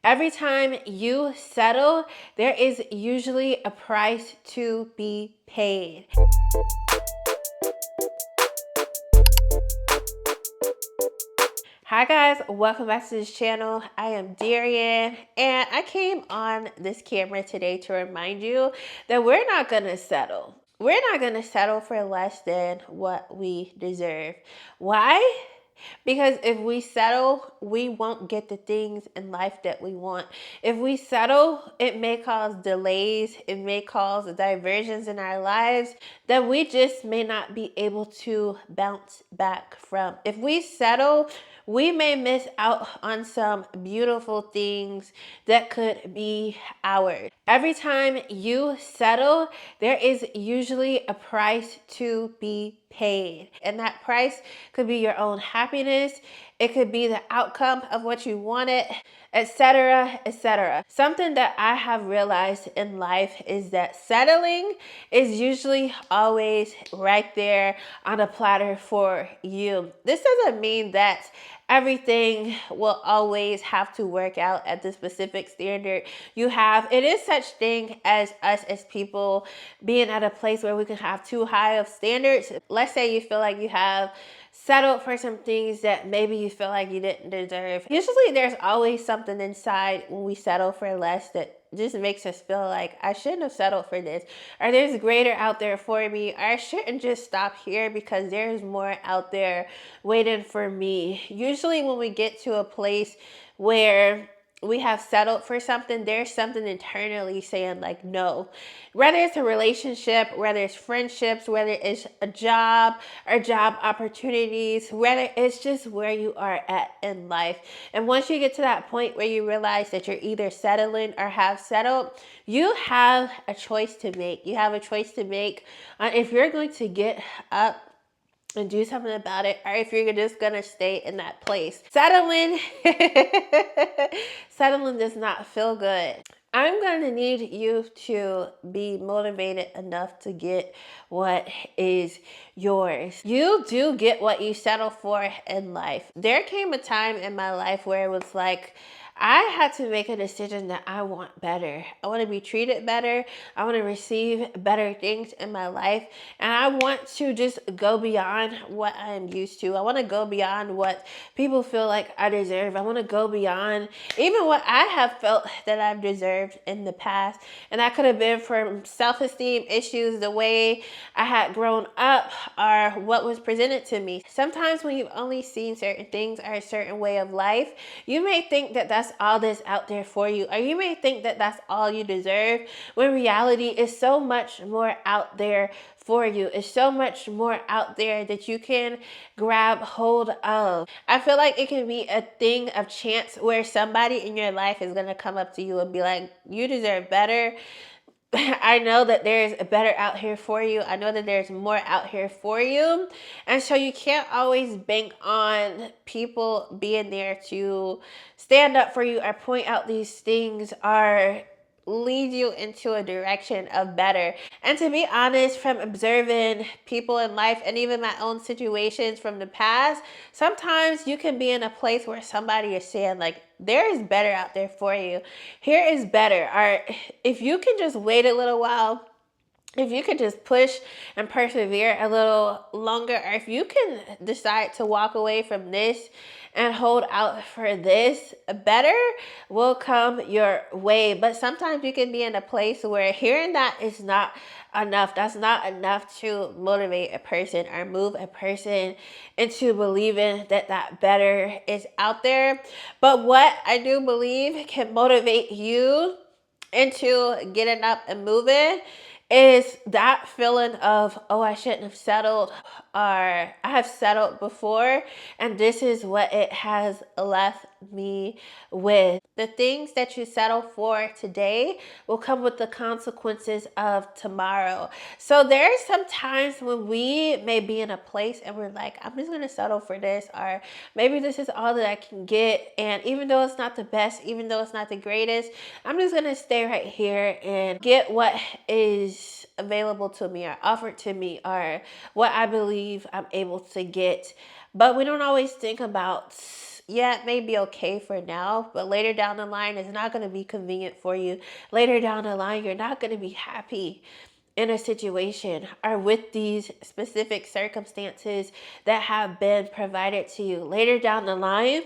Every time you settle, there is usually a price to be paid. Hi guys, welcome back to this channel. I am Darian, and I came on this camera today to remind you that we're not gonna settle. We're not gonna settle for less than what we deserve. Why? Because if we settle, we won't get the things in life that we want. If we settle, it may cause delays, it may cause diversions in our lives that we just may not be able to bounce back from. If we settle, we may miss out on some beautiful things that could be ours. Every time you settle, there is usually a price to be paid. And that price could be your own happiness. It could be the outcome of what you wanted, etc., etc. Something that I have realized in life is that settling is usually always right there on a platter for you. This doesn't mean that everything will always have to work out at the specific standard you have. It is such thing as us as people being at a place where we can have too high of standards. Let's say you feel like you have settled for some things that maybe you feel like you didn't deserve. Usually there's always something inside when we settle for less that just makes us feel like I shouldn't have settled for this, or there's greater out there for me, or I shouldn't just stop here because there's more out there waiting for me. Usually when we get to a place where we have settled for something, there's something internally saying like no. Whether it's a relationship, whether it's friendships, whether it's a job or job opportunities, whether it's just where you are at in life. And once you get to that point where you realize that you're either settling or have settled, you have a choice to make. You have a choice to make on if you're going to get up and do something about it, or if you're just gonna stay in that place. Settling settling does not feel good. I'm gonna need you to be motivated enough to get what is yours. You do get what you settle for in life. There came a time in my life where it was like, I had to make a decision that I want better. I want to be treated better. I want to receive better things in my life. And I want to just go beyond what I'm used to. I want to go beyond what people feel like I deserve. I want to go beyond even what I have felt that I've deserved in the past. And that could have been from self-esteem issues, the way I had grown up, or what was presented to me. Sometimes when you've only seen certain things or a certain way of life, you may think that that's all that's out there for you, or you may think that that's all you deserve, when reality is so much more out there for you. It's so much more out there that you can grab hold of. I feel like it can be a thing of chance where somebody in your life is going to come up to you and be like, you deserve better. I know that there's a better out here for you. I know that there's more out here for you. And so you can't always bank on people being there to stand up for you or point out these things or lead you into a direction of better. And to be honest, from observing people in life and even my own situations from the past, sometimes you can be in a place where somebody is saying like, there is better out there for you. Here is better. Or if you can just wait a little while, if you could just push and persevere a little longer, or if you can decide to walk away from this and hold out for this, better will come your way. But sometimes you can be in a place where hearing that is not enough. That's not enough to motivate a person or move a person into believing that that better is out there. But what I do believe can motivate you into getting up and moving is that feeling of, oh, I shouldn't have settled, or I have settled before and this is what it has left me with. The things that you settle for today will come with the consequences of tomorrow. So there's some times when we may be in a place and we're like, I'm just gonna settle for this, or maybe this is all that I can get, and even though it's not the best, even though it's not the greatest, I'm just gonna stay right here and get what is available to me or offered to me or what I believe I'm able to get. But we don't always think about yeah, it may be okay for now, but later down the line, it's not going to be convenient for you. Later down the line, you're not going to be happy in a situation or with these specific circumstances that have been provided to you. Later down the line,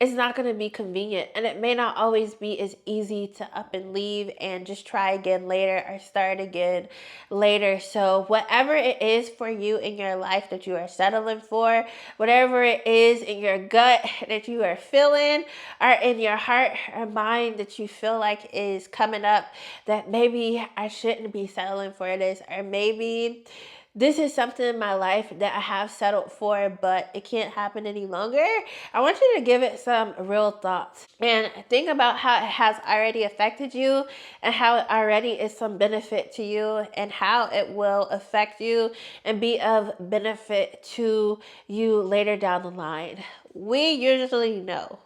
it's not going to be convenient, and it may not always be as easy to up and leave and just try again later or start again later. So whatever it is for you in your life that you are settling for, whatever it is in your gut that you are feeling, or in your heart or mind that you feel like is coming up, that maybe I shouldn't be settling for this, or maybe this is something in my life that I have settled for, but it can't happen any longer. I want you to give it some real thoughts and think about how it has already affected you, and how it already is some benefit to you, and how it will affect you and be of benefit to you later down the line. We usually know.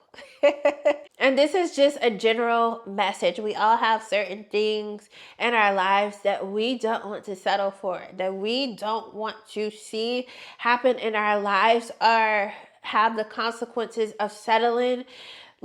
And this is just a general message. We all have certain things in our lives that we don't want to settle for, that we don't want to see happen in our lives, or have the consequences of settling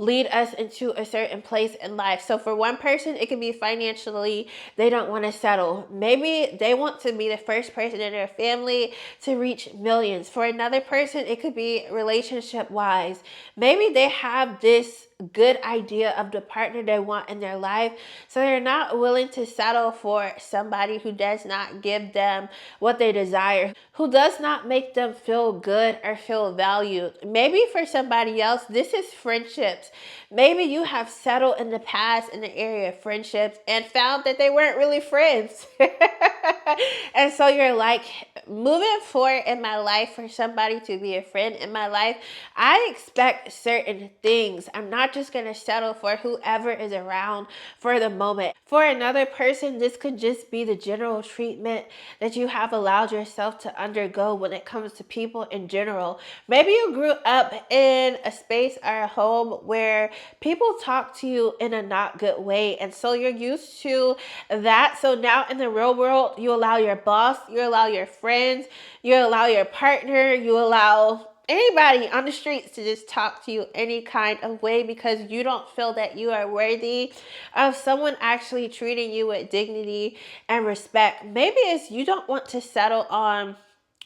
lead us into a certain place in life. So for one person, it can be financially, they don't want to settle. Maybe they want to be the first person in their family to reach millions. For another person, it could be relationship wise. Maybe they have this good idea of the partner they want in their life, so they're not willing to settle for somebody who does not give them what they desire, who does not make them feel good or feel valued. Maybe for somebody else, this is friendships. Maybe you have settled in the past in the area of friendships and found that they weren't really friends. And so you're like, moving forward in my life, for somebody to be a friend in my life, I expect certain things. I'm not just going to settle for whoever is around for the moment. For another person, this could just be the general treatment that you have allowed yourself to undergo when it comes to people in general. Maybe you grew up in a space or a home where people talk to you in a not good way, and so you're used to that. So now in the real world, you allow your boss, you allow your friends, you allow your partner, you allow anybody on the streets to just talk to you any kind of way, because you don't feel that you are worthy of someone actually treating you with dignity and respect. Maybe it's you don't want to settle on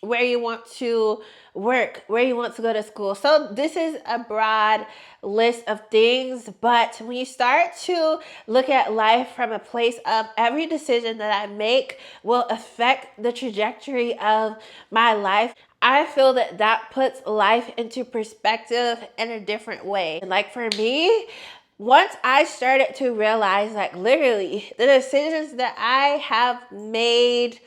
where you want to work, where you want to go to school. So this is a broad list of things, but when you start to look at life from a place of every decision that I make will affect the trajectory of my life, I feel that that puts life into perspective in a different way. And like for me, once I started to realize, like literally, the decisions that I have made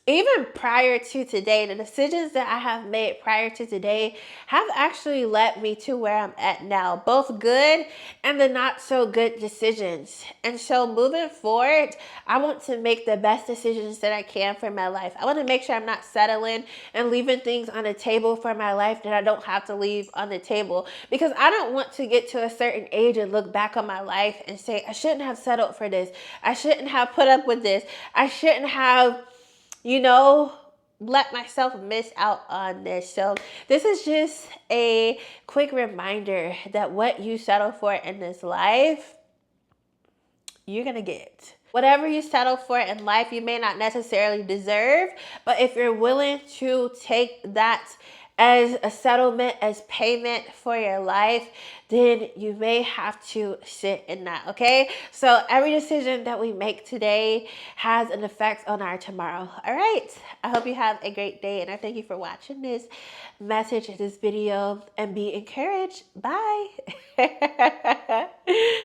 even prior to today, the decisions that I have made prior to today have actually led me to where I'm at now, both good and the not so good decisions. And so moving forward, I want to make the best decisions that I can for my life. I want to make sure I'm not settling and leaving things on the table for my life that I don't have to leave on the table, because I don't want to get to a certain age and look back on my life and say, I shouldn't have settled for this. I shouldn't have put up with this. I shouldn't have let myself miss out on this. So this is just a quick reminder that what you settle for in this life, you're going to get. Whatever you settle for in life, you may not necessarily deserve, but if you're willing to take that as a settlement, as payment for your life, then you may have to sit in that, okay? So every decision that we make today has an effect on our tomorrow, all right? I hope you have a great day, and I thank you for watching this message, this video, and be encouraged. Bye.